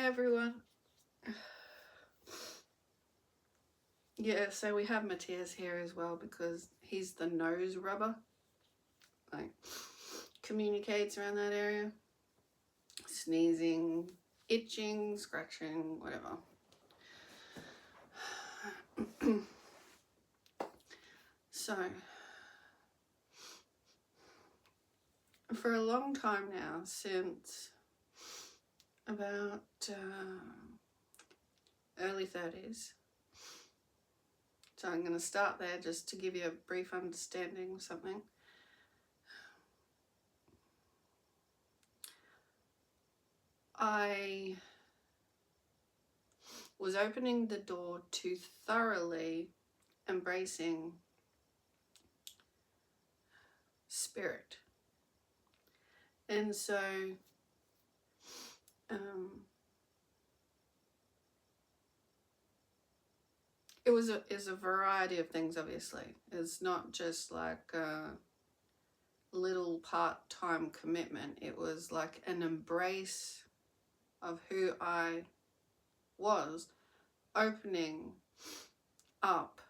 Hi everyone. Yeah, so we have Matthias here as well because he's the nose rubber. Like, communicates around that area. Sneezing, itching, scratching, whatever. So, for a long time now, since about early 30s, so I'm going to start there just to give you a brief understanding of something. I was opening the door to thoroughly embracing spirit. And so it was a variety of things, obviously. It's not just like a little part-time commitment. It was like an embrace of who I was, opening up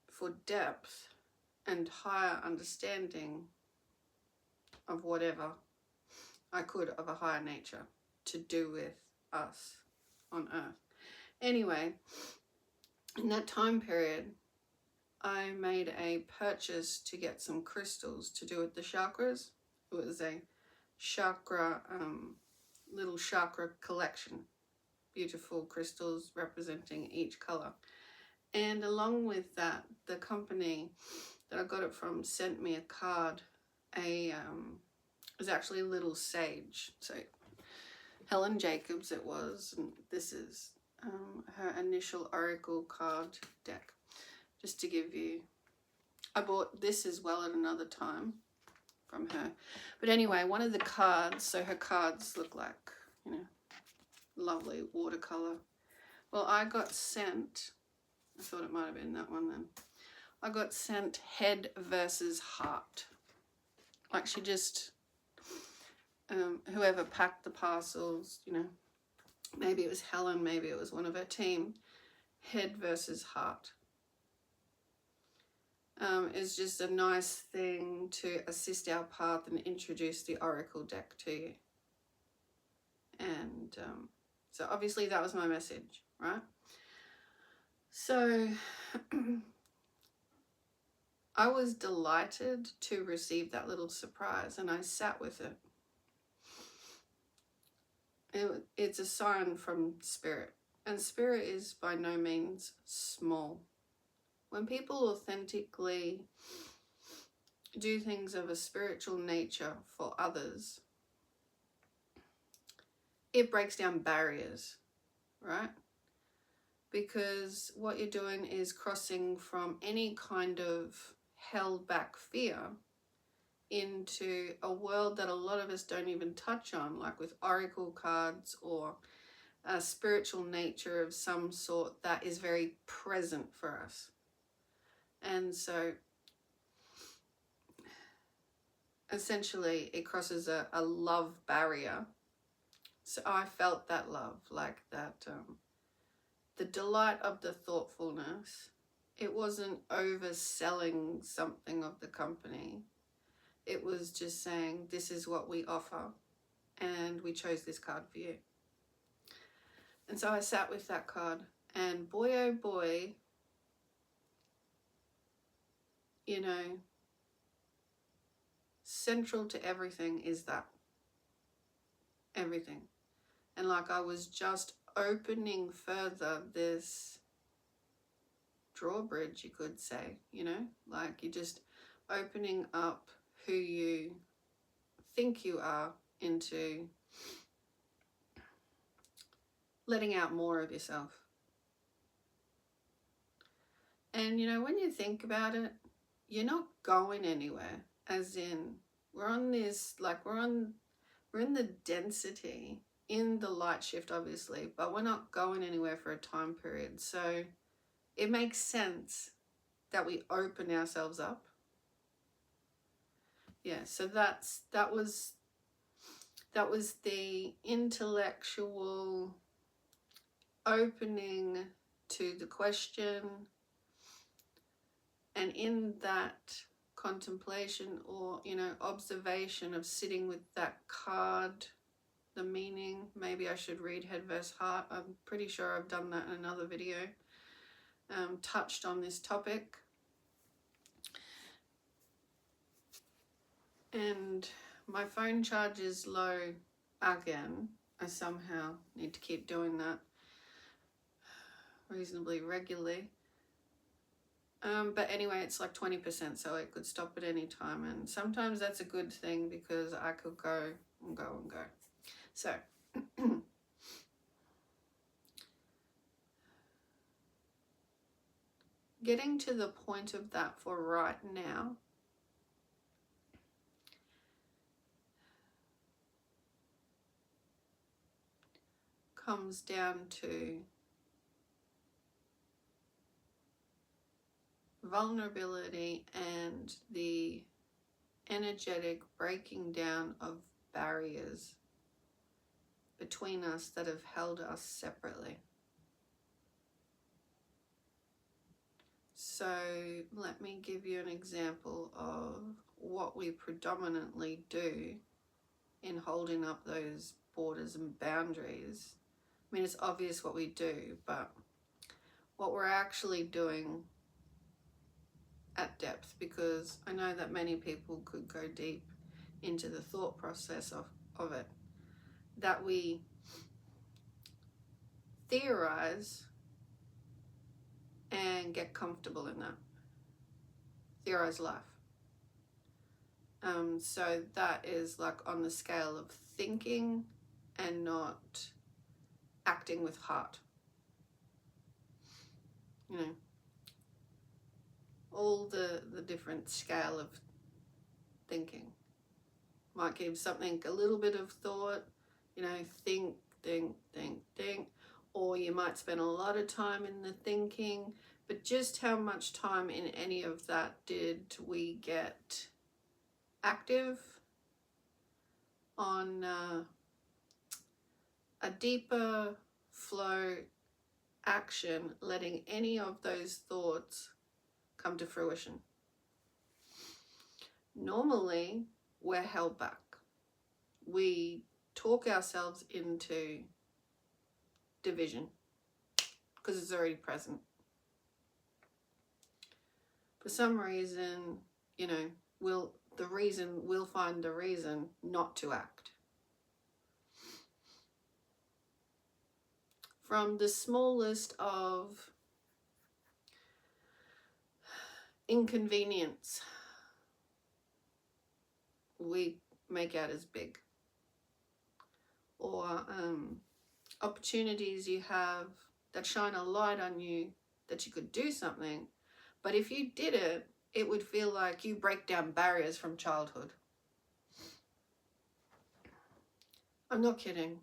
for depth and higher understanding of whatever I could of a higher nature to do with us on earth. Anyway, in that time period, I made a purchase to get some crystals to do with the chakras. It was a chakra, little chakra collection. Beautiful crystals representing each color. And along with that, the company that I got it from sent me a card. It was actually a little sage. So Helen Jacobs it was, and this is her initial oracle card deck. Just to give you, I bought this as well at another time from her. But anyway, one of the cards, so her cards look like, you know, lovely watercolor. Well, I got sent, I thought it might have been that one then. I got sent head versus heart. Like she just, whoever packed the parcels, you know, maybe it was Helen, maybe it was one of her team, head versus heart. Is just a nice thing to assist our path and introduce the oracle deck to you. And so obviously that was my message, right? So I was delighted to receive that little surprise, and I sat with it. It's a sign from spirit, and spirit is by no means small. When people authentically do things of a spiritual nature for others, it breaks down barriers, right? Because what you're doing is crossing from any kind of held back fear into a world that a lot of us don't even touch on, like with oracle cards or a spiritual nature of some sort that is very present for us. And so essentially it crosses a love barrier. So I felt that love, like that, the delight of the thoughtfulness. It wasn't overselling something of the company. It was just saying, this is what we offer, and we chose this card for you. And so I sat with that card, and boy, oh boy, you know, central to everything is that. Everything. And like I was just opening further this drawbridge, you could say, you know, like you're just opening up who you think you are into letting out more of yourself. And you know, when you think about it, you're not going anywhere. As in, we're on this, like we're in the density, in the light shift obviously, but we're not going anywhere for a time period. So it makes sense that we open ourselves up. Yeah, so that was That was the intellectual opening to the question, and in that contemplation or, you know, observation of sitting with that card, the meaning, maybe I should read Head vs. Heart. I'm pretty sure I've done that in another video, touched on this topic. And my phone charge is low again. I somehow need to keep doing that reasonably regularly. But anyway, it's like 20%, so it could stop at any time. And sometimes that's a good thing because I could go and go and go. So, getting to the point of that for right now, comes down to vulnerability and the energetic breaking down of barriers between us that have held us separately. So let me give you an example of what we predominantly do in holding up those borders and boundaries. I mean, it's obvious what we do, but what we're actually doing at depth, because I know that many people could go deep into the thought process of it, that we theorize and get comfortable in that. Theorize life. So that is like on the scale of thinking and not acting with heart. You know, all the different scale of thinking. Might give something a little bit of thought, you know, think, or you might spend a lot of time in the thinking, but just how much time in any of that did we get active on a deeper flow action, letting any of those thoughts come to fruition? Normally, we're held back. We talk ourselves into division because it's already present. For some reason, you know, we'll find the reason not to act. From the smallest of inconvenience, we make out as big. Or opportunities you have that shine a light on you that you could do something, but if you did it, it would feel like you break down barriers from childhood. I'm not kidding.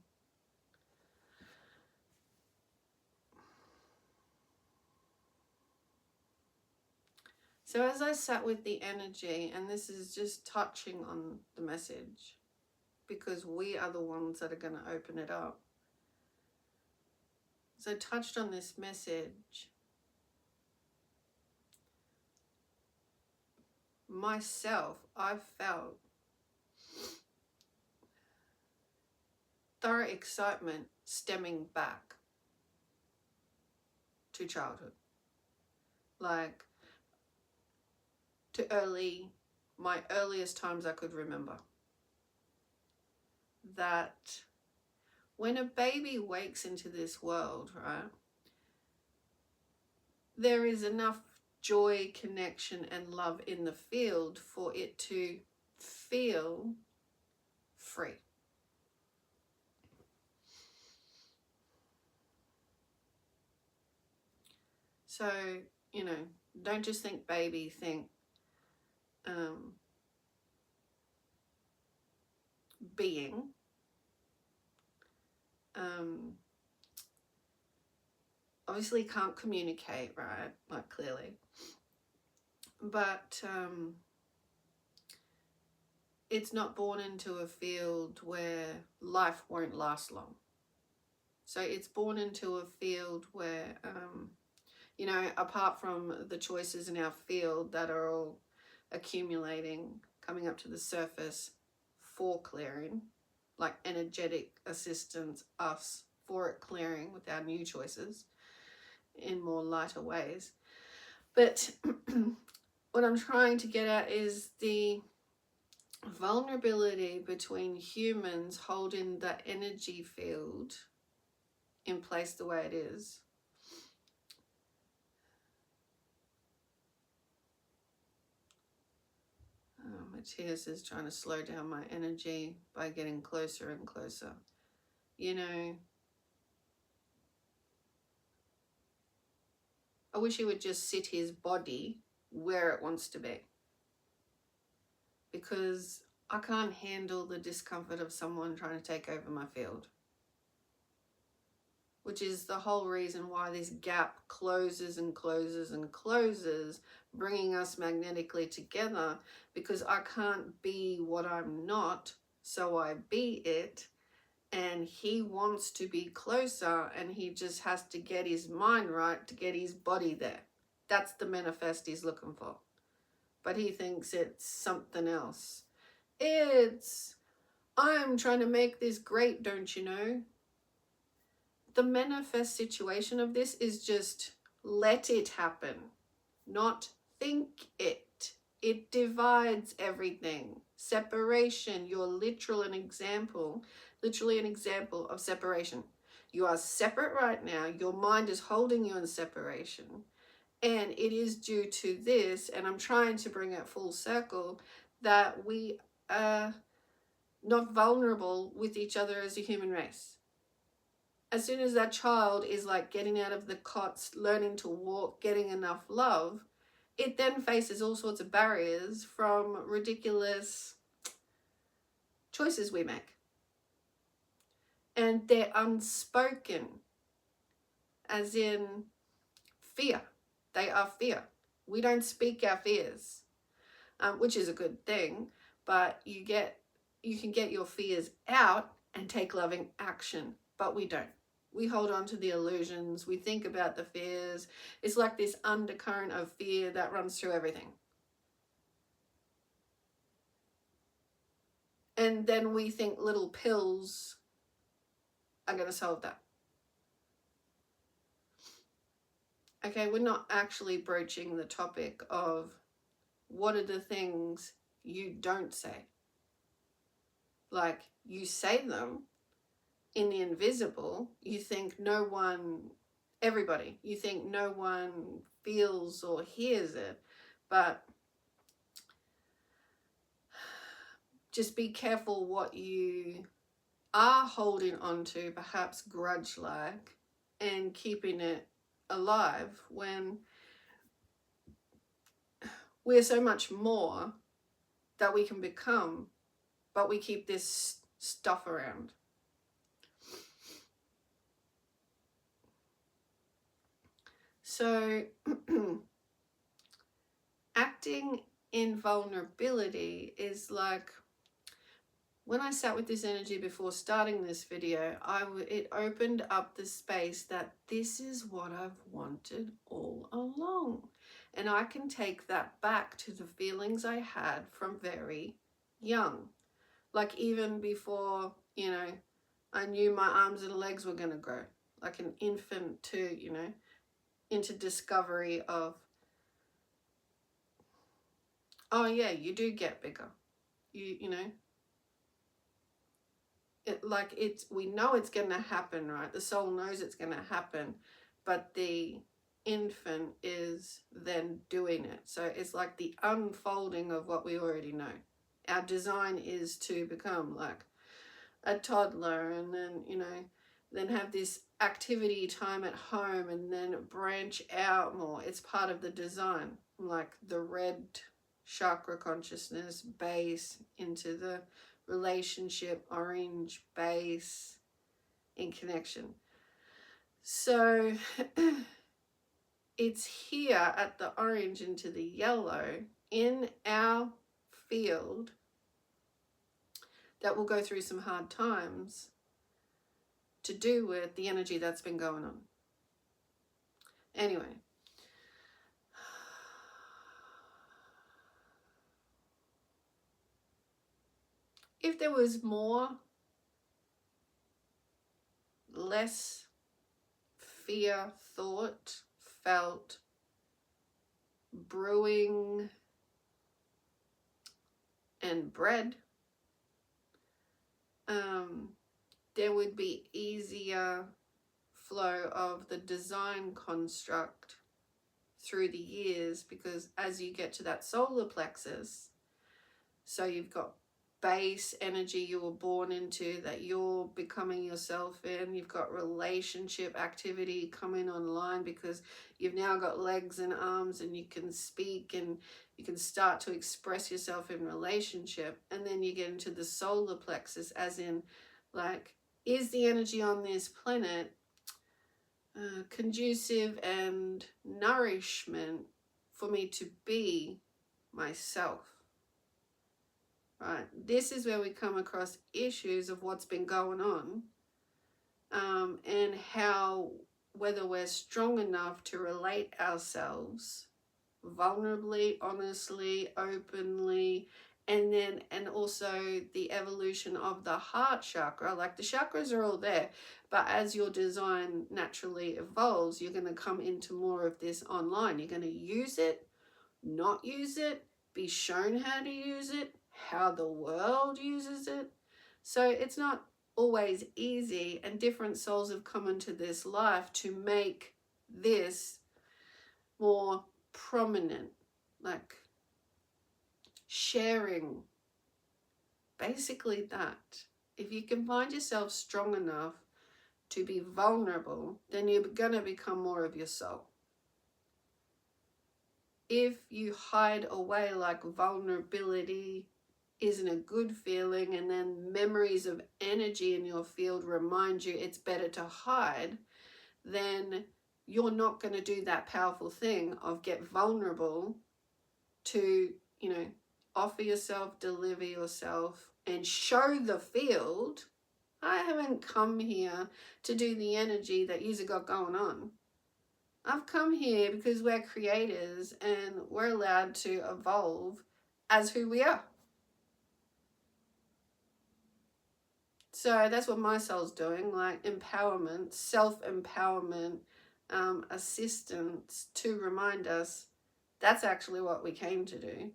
So as I sat with the energy, and this is just touching on the message, because we are the ones that are going to open it up. So I touched on this message. Myself, I felt thorough excitement stemming back to childhood. Like to my earliest times I could remember. That when a baby wakes into this world, right, there is enough joy, connection, and love in the field for it to feel free. So, you know, don't just think baby, think being. Obviously can't communicate, right? Like clearly. But it's not born into a field where life won't last long. So it's born into a field where, you know, apart from the choices in our field that are all accumulating, coming up to the surface for clearing, like energetic assistance, us for it clearing with our new choices in more lighter ways. But what I'm trying to get at is the vulnerability between humans holding the energy field in place the way it is. Matthias is trying to slow down my energy by getting closer and closer. You know, I wish he would just sit his body where it wants to be, because I can't handle the discomfort of someone trying to take over my field, which is the whole reason why this gap closes and closes and closes, bringing us magnetically together, because I can't be what I'm not, so I be it. And he wants to be closer, and he just has to get his mind right to get his body there. That's the manifest he's looking for. But he thinks it's something else. It's, I'm trying to make this great, don't you know? The manifest situation of this is just let it happen, not think it. It divides everything. Separation, you're literally an example of separation. You are separate right now. Your mind is holding you in separation. And it is due to this, and I'm trying to bring it full circle, that we are not vulnerable with each other as a human race. As soon as that child is like getting out of the cots, learning to walk, getting enough love, it then faces all sorts of barriers from ridiculous choices we make. And they're unspoken, as in fear. They are fear. We don't speak our fears, which is a good thing, but you can get your fears out and take loving action, but we don't. We hold on to the illusions. We think about the fears. It's like this undercurrent of fear that runs through everything. And then we think little pills are going to solve that. Okay, we're not actually broaching the topic of what are the things you don't say. Like, you say them in the invisible. You think no one, everybody, you think no one feels or hears it, but just be careful what you are holding on to, perhaps grudge-like, and keeping it alive when we're so much more that we can become, but we keep this stuff around. So acting in vulnerability is like, when I sat with this energy before starting this video, it opened up the space that this is what I've wanted all along. And I can take that back to the feelings I had from very young. Like even before, you know, I knew my arms and legs were going to grow. Like an infant to, you know, into discovery of, oh yeah, you do get bigger. You know. We know it's going to happen, right? The soul knows it's going to happen, but the infant is then doing it. So it's like the unfolding of what we already know. Our design is to become like a toddler, and then, you know, then have this activity time at home, and then branch out more. It's part of the design, like the red chakra consciousness base into the relationship orange base in connection. So it's here at the orange into the yellow in our field that will go through some hard times to do with the energy that's been going on. Anyway. If there was less fear, thought, felt, brewing, and bred, there would be easier flow of the design construct through the years, because as you get to that solar plexus, so you've got base energy you were born into that you're becoming yourself in. You've got relationship activity coming online because you've now got legs and arms and you can speak and you can start to express yourself in relationship. And then you get into the solar plexus, as in, like, is the energy on this planet conducive and nourishment for me to be myself? Right, this is where we come across issues of what's been going on, and how, whether we're strong enough to relate ourselves vulnerably, honestly, openly, and also the evolution of the heart chakra. Like, the chakras are all there, but as your design naturally evolves, you're going to come into more of this online. You're going to use it, not use it, be shown how to use it, how the world uses it. So it's not always easy, and different souls have come into this life to make this more prominent, like sharing. Basically that. If you can find yourself strong enough to be vulnerable, then you're going to become more of your soul. If you hide away, like vulnerability isn't a good feeling, and then memories of energy in your field remind you it's better to hide, then you're not going to do that powerful thing of get vulnerable to, offer yourself, deliver yourself, and show the field, I haven't come here to do the energy that you've got going on. I've come here because we're creators and we're allowed to evolve as who we are. So that's what my soul's doing, like empowerment, self-empowerment, assistance to remind us that's actually what we came to do.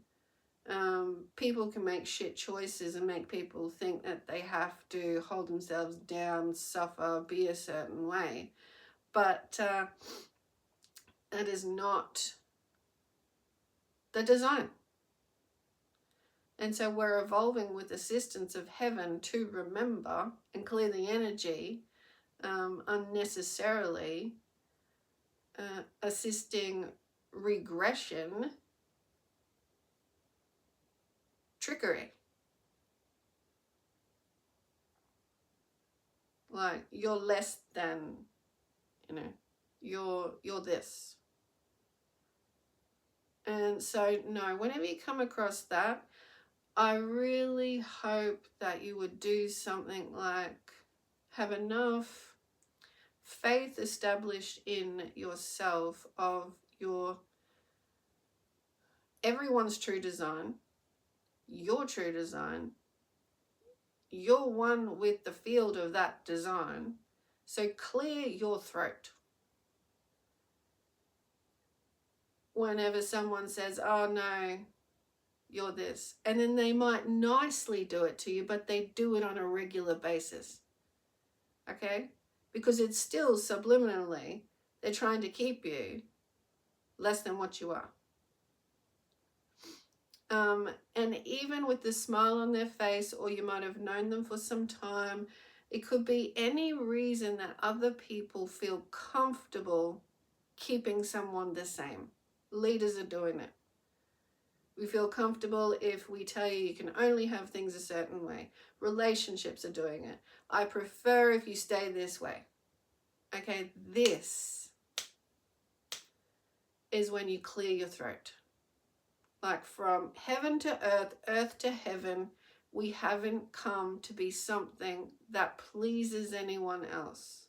People can make shit choices and make people think that they have to hold themselves down, suffer, be a certain way. But that is not the design. And so we're evolving with assistance of heaven to remember and clear the energy unnecessarily, assisting regression, trickery. Like, you're less than, you're this. And so, no, whenever you come across that, I really hope that you would do something like have enough faith established in yourself of everyone's true design, your true design. You're one with the field of that design. So clear your throat. Whenever someone says, oh no, you're this. And then they might nicely do it to you, but they do it on a regular basis. Okay? Because it's still subliminally, they're trying to keep you less than what you are. And even with the smile on their face, or you might have known them for some time, it could be any reason that other people feel comfortable keeping someone the same. Leaders are doing it. We feel comfortable if we tell you can only have things a certain way. Relationships are doing it. I prefer if you stay this way. Okay, this is when you clear your throat. Like from heaven to earth, earth to heaven, we haven't come to be something that pleases anyone else.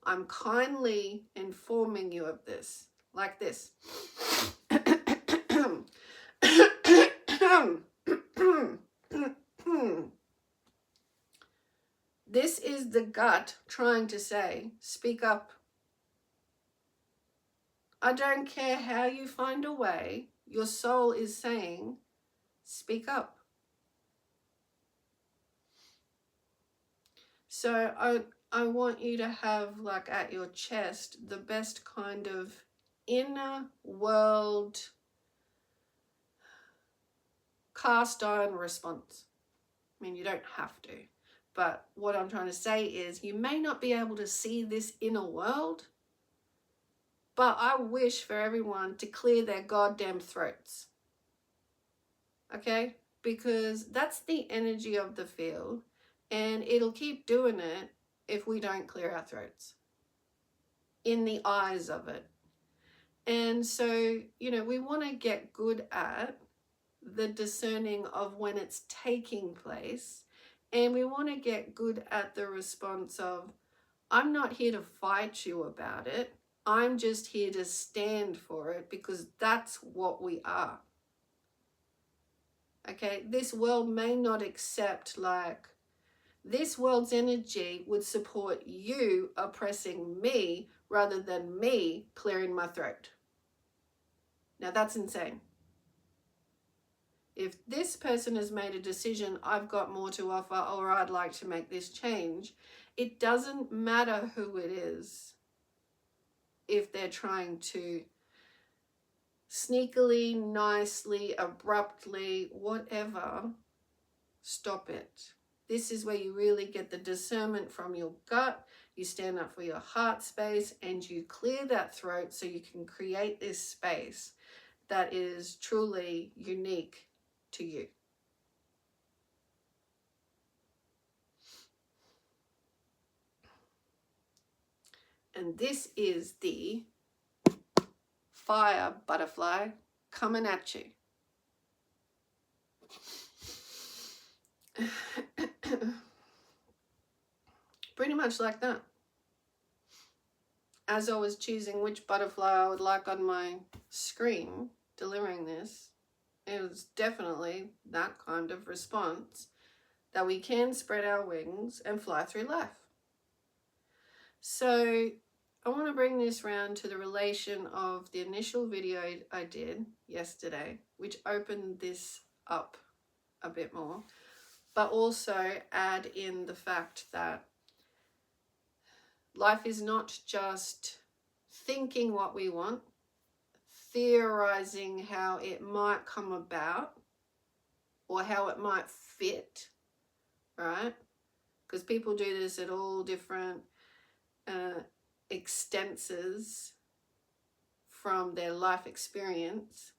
I'm kindly informing you of this, like this. This is the gut trying to say, speak up. I don't care how you find a way, your soul is saying, speak up. So I want you to have, like, at your chest the best kind of inner world cast iron response. I mean, you don't have to, but what I'm trying to say is you may not be able to see this inner world, but I wish for everyone to clear their goddamn throats. Okay? Because that's the energy of the field, and it'll keep doing it if we don't clear our throats in the eyes of it. And so, you know, we want to get good at the discerning of when it's taking place, and we want to get good at the response of, I'm not here to fight you about it, I'm just here to stand for it, because that's what we are. Okay, this world may not accept, like, this world's energy would support you oppressing me rather than me clearing my throat. Now that's insane. If this person has made a decision, I've got more to offer, or I'd like to make this change, it doesn't matter who it is. If they're trying to sneakily, nicely, abruptly, whatever, stop it. This is where you really get the discernment from your gut. You stand up for your heart space and you clear that throat so you can create this space that is truly unique to you. And this is the fire butterfly coming at you. Pretty much like that. As I was choosing which butterfly I would like on my screen delivering this, it was definitely that kind of response, that we can spread our wings and fly through life. So I want to bring this round to the relation of the initial video I did yesterday, which opened this up a bit more, but also add in the fact that life is not just thinking what we want, theorizing how it might come about or how it might fit, right? Because people do this at all different extenses from their life experience.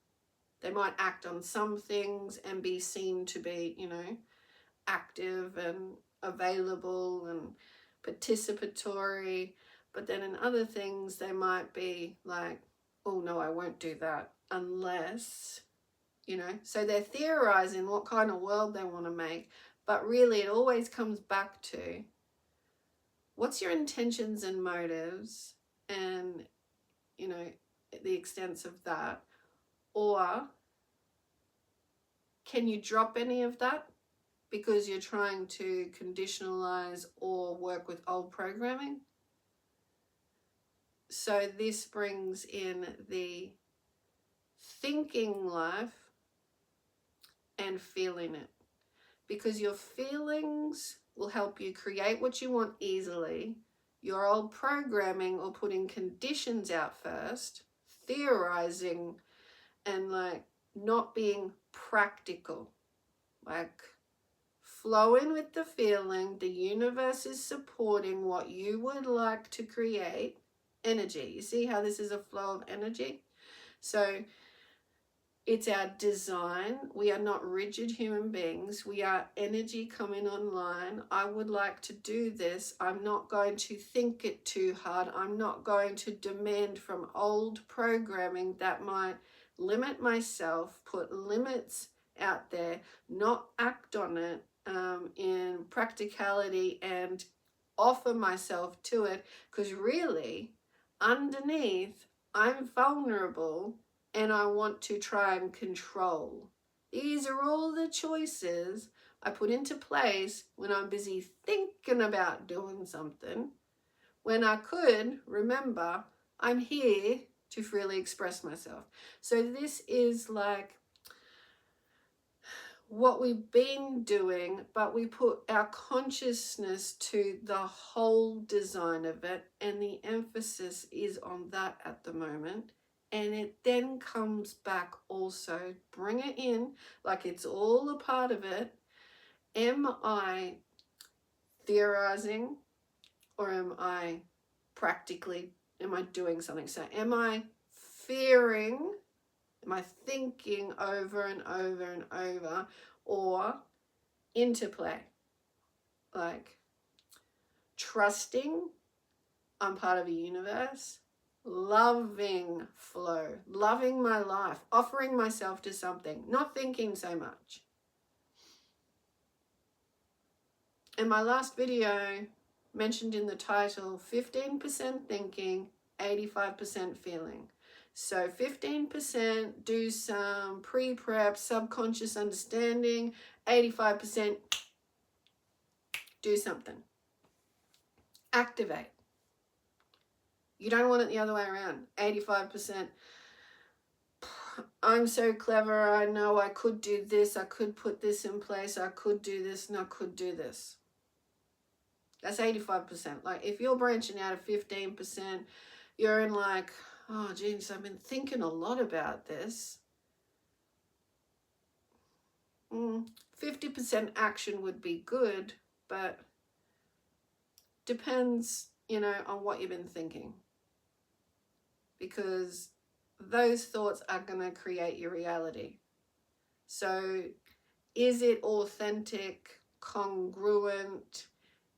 They might act on some things and be seen to be, you know, active and available and participatory, but then in other things they might be like, oh no, I won't do that unless, you know. So they're theorizing what kind of world they want to make, but really it always comes back to, what's your intentions and motives, and, you know, the extents of that, or can you drop any of that because you're trying to conditionalize or work with old programming? So this brings in the thinking life and feeling it, because your feelings will help you create what you want easily. Your old programming or putting conditions out first, theorizing and like not being practical, like flowing with the feeling, the universe is supporting what you would like to create. Energy, you see how this is a flow of energy? So it's our design. We are not rigid human beings. We are energy coming online. I would like to do this. I'm not going to think it too hard. I'm not going to demand from old programming that might limit myself, put limits out there, not act on it, in practicality and offer myself to it, because really underneath I'm vulnerable and I want to try and control. These are all the choices I put into place when I'm busy thinking about doing something, when I could remember I'm here to freely express myself. So this is like what we've been doing, but we put our consciousness to the whole design of it, and the emphasis is on that at the moment. And it then comes back also, bring it in like it's all a part of it. Am I theorizing, or am I doing something? So am I fearing? Am I thinking over and over and over, or interplay? Like trusting I'm part of a universe, loving flow, loving my life, offering myself to something, not thinking so much. In my last video, mentioned in the title, 15% thinking, 85% feeling. So 15% do some pre-prep, subconscious understanding, 85% do something. Activate. You don't want it the other way around. 85%, I'm so clever, I know I could do this, I could put this in place, I could do this, and I could do this. That's 85%. Like if you're branching out of 15%, you're in like, oh geez, I've been thinking a lot about this. 50% action would be good, but depends, on what you've been thinking. Because those thoughts are going to create your reality. So is it authentic, congruent?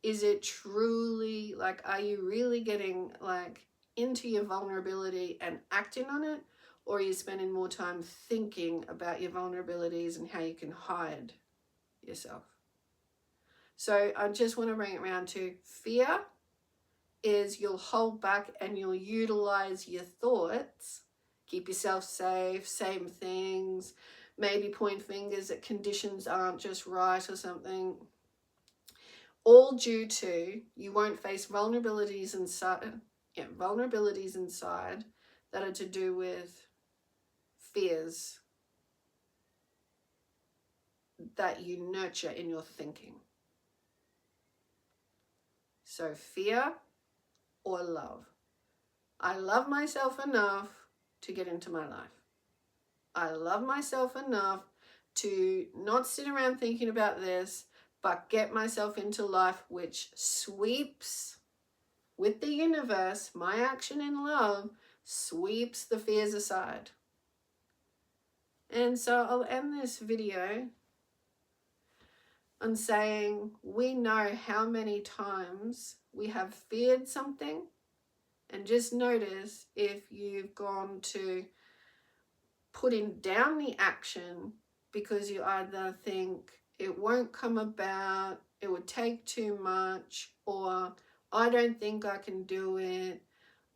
Is it truly, like, are you really getting like into your vulnerability and acting on it? Or are you spending more time thinking about your vulnerabilities and how you can hide yourself? So I just want to bring it around to fear is you'll hold back and you'll utilize your thoughts. Keep yourself safe, same things, maybe point fingers at conditions aren't just right or something. All due to you won't face vulnerabilities inside that are to do with fears that you nurture in your thinking. So fear or love. I love myself enough to get into my life. I love myself enough to not sit around thinking about this, but get myself into life, which sweeps with the universe. My action in love sweeps the fears aside. And so I'll end this video on saying we know how many times we have feared something, and just notice if you've gone to putting down the action because you either think it won't come about, it would take too much, or I don't think I can do it,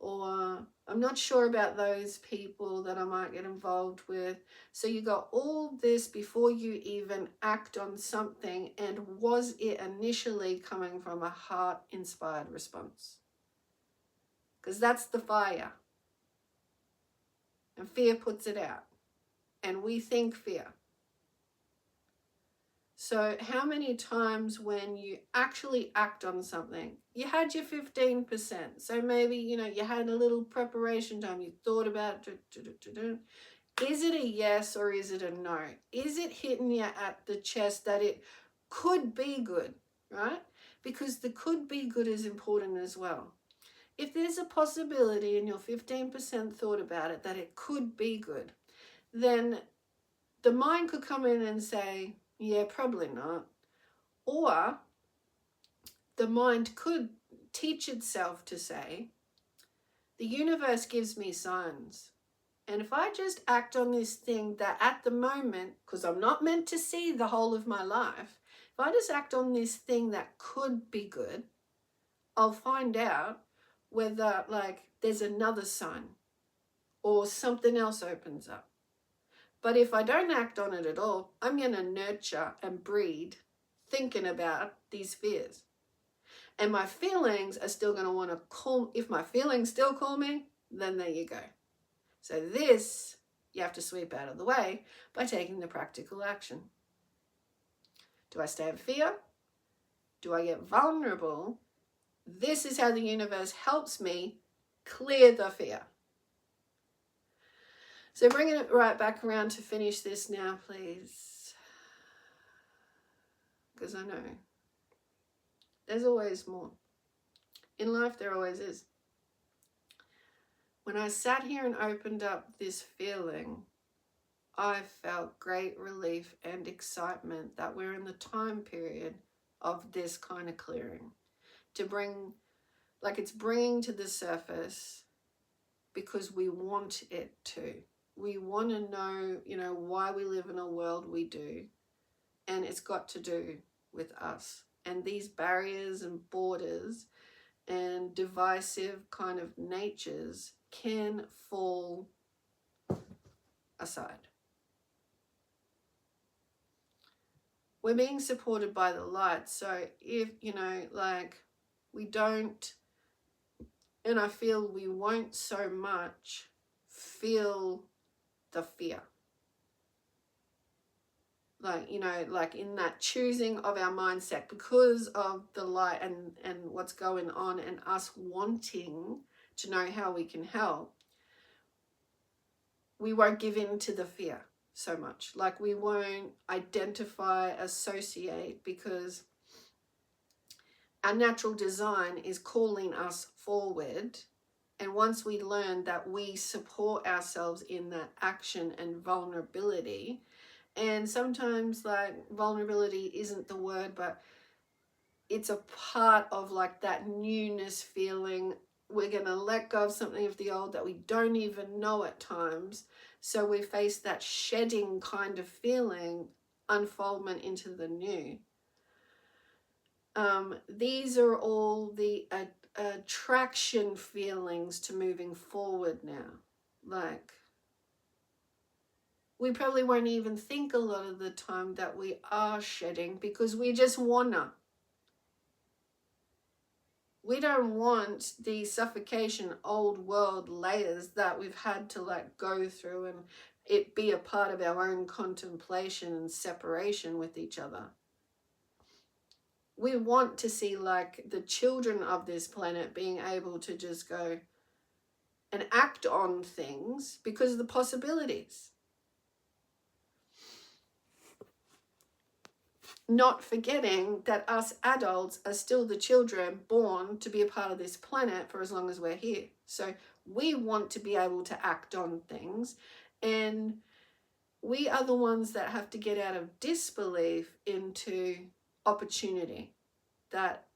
or I'm not sure about those people that I might get involved with. So you got all this before you even act on something, and was it initially coming from a heart-inspired response? Because that's the fire. And fear puts it out. And we think fear. So how many times when you actually act on something, you had your 15%. So maybe, you had a little preparation time. You thought about it. Is it a yes or is it a no? Is it hitting you at the chest that it could be good, right? Because the could be good is important as well. If there's a possibility and you're 15% thought about it that it could be good, then the mind could come in and say, yeah, probably not. Or the mind could teach itself to say, the universe gives me signs. And if I just act on this thing that at the moment, because I'm not meant to see the whole of my life, If I just act on this thing that could be good, I'll find out whether like there's another sign or something else opens up. But if I don't act on it at all, I'm going to nurture and breed thinking about these fears. And my feelings are still going to want to call. If my feelings still call me, then there you go. So this, you have to sweep out of the way by taking the practical action. Do I stay in fear? Do I get vulnerable? This is how the universe helps me clear the fear. So bringing it right back around to finish this now, please. Because I know there's always more. In life, there always is. When I sat here and opened up this feeling, I felt great relief and excitement that we're in the time period of this kind of clearing. To bring, like it's bringing to the surface because we want it to. We want to know, why we live in a world we do. And it's got to do with us. And these barriers and borders and divisive kind of natures can fall aside. We're being supported by the light. So if, we don't, and I feel we won't so much feel the fear. Like in that choosing of our mindset because of the light and what's going on and us wanting to know how we can help, we won't give in to the fear so much. Like we won't identify, associate, because our natural design is calling us forward. And once we learn that we support ourselves in that action and vulnerability, and sometimes like vulnerability isn't the word, but it's a part of like that newness feeling. We're going to let go of something of the old that we don't even know at times. So we face that shedding kind of feeling, unfoldment into the new. These are all the attraction feelings to moving forward now. Like, we probably won't even think a lot of the time that we are shedding because we just wanna. We don't want the suffocation old world layers that we've had to like go through and it be a part of our own contemplation and separation with each other. We want to see like the children of this planet being able to just go and act on things because of the possibilities. Not forgetting that us adults are still the children born to be a part of this planet for as long as we're here. So we want to be able to act on things, and we are the ones that have to get out of disbelief into opportunity. That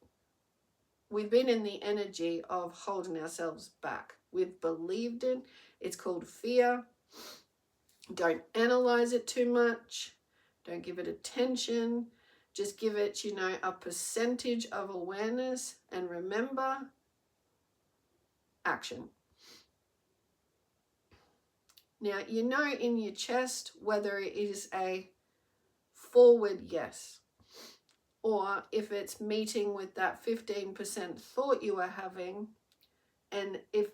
we've been in the energy of holding ourselves back. We've believed it. It's called fear. Don't analyze it too much. Don't give it attention. Just give it, a percentage of awareness, and remember, action. Now, in your chest whether it is a forward yes, or if it's meeting with that 15% thought you are having, and if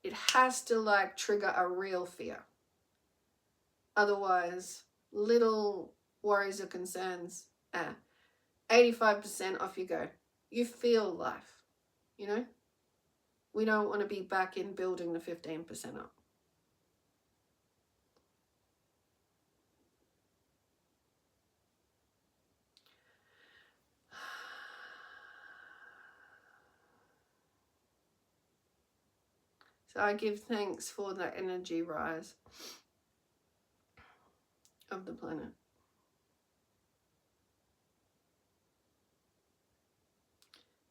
it has to like trigger a real fear. Otherwise, little worries or concerns, 85% off you go. You feel life, We don't want to be back in building the 15% up. So I give thanks for that energy rise of the planet.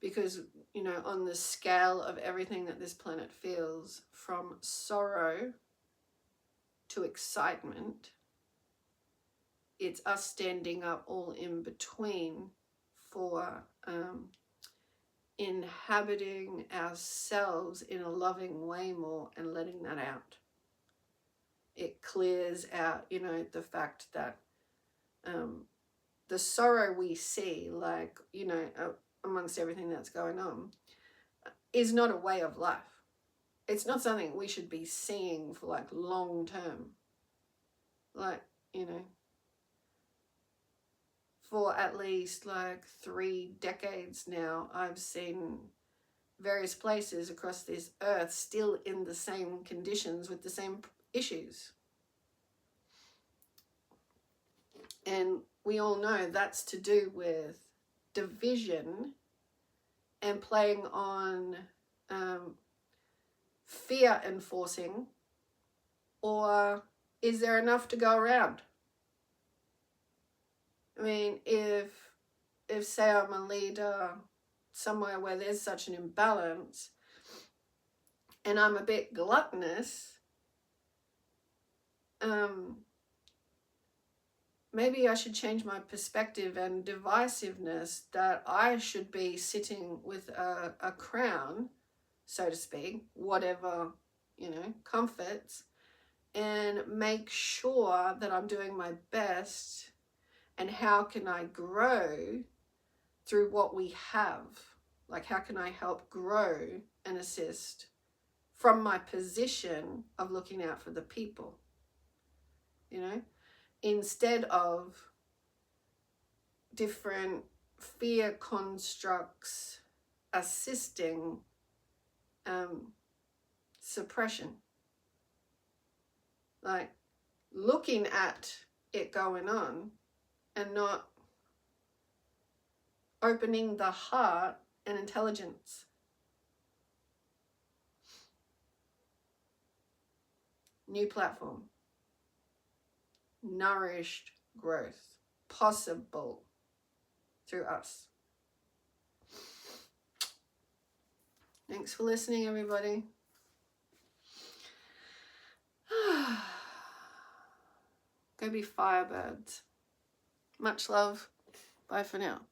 Because, on the scale of everything that this planet feels, from sorrow to excitement, it's us standing up all in between for inhabiting ourselves in a loving way more and letting that out. It clears out, you know, the fact that the sorrow we see, like, you know, amongst everything that's going on, is not a way of life. It's not something we should be seeing for like long term. Like, you know, for at least like 3 decades now, I've seen various places across this earth still in the same conditions with the same issues. And we all know that's to do with division and playing on fear enforcing, or is there enough to go around? I mean, if say I'm a leader somewhere where there's such an imbalance and I'm a bit gluttonous, maybe I should change my perspective and divisiveness, that I should be sitting with a crown, so to speak, whatever, you know, comforts, and make sure that I'm doing my best. And how can I grow through what we have? Like, how can I help grow and assist from my position of looking out for the people? You know, instead of different fear constructs assisting suppression. Like, looking at it going on and not opening the heart and intelligence. New platform. Nourished growth. Possible through us. Thanks for listening, everybody. Go be firebirds. Much love. Bye for now.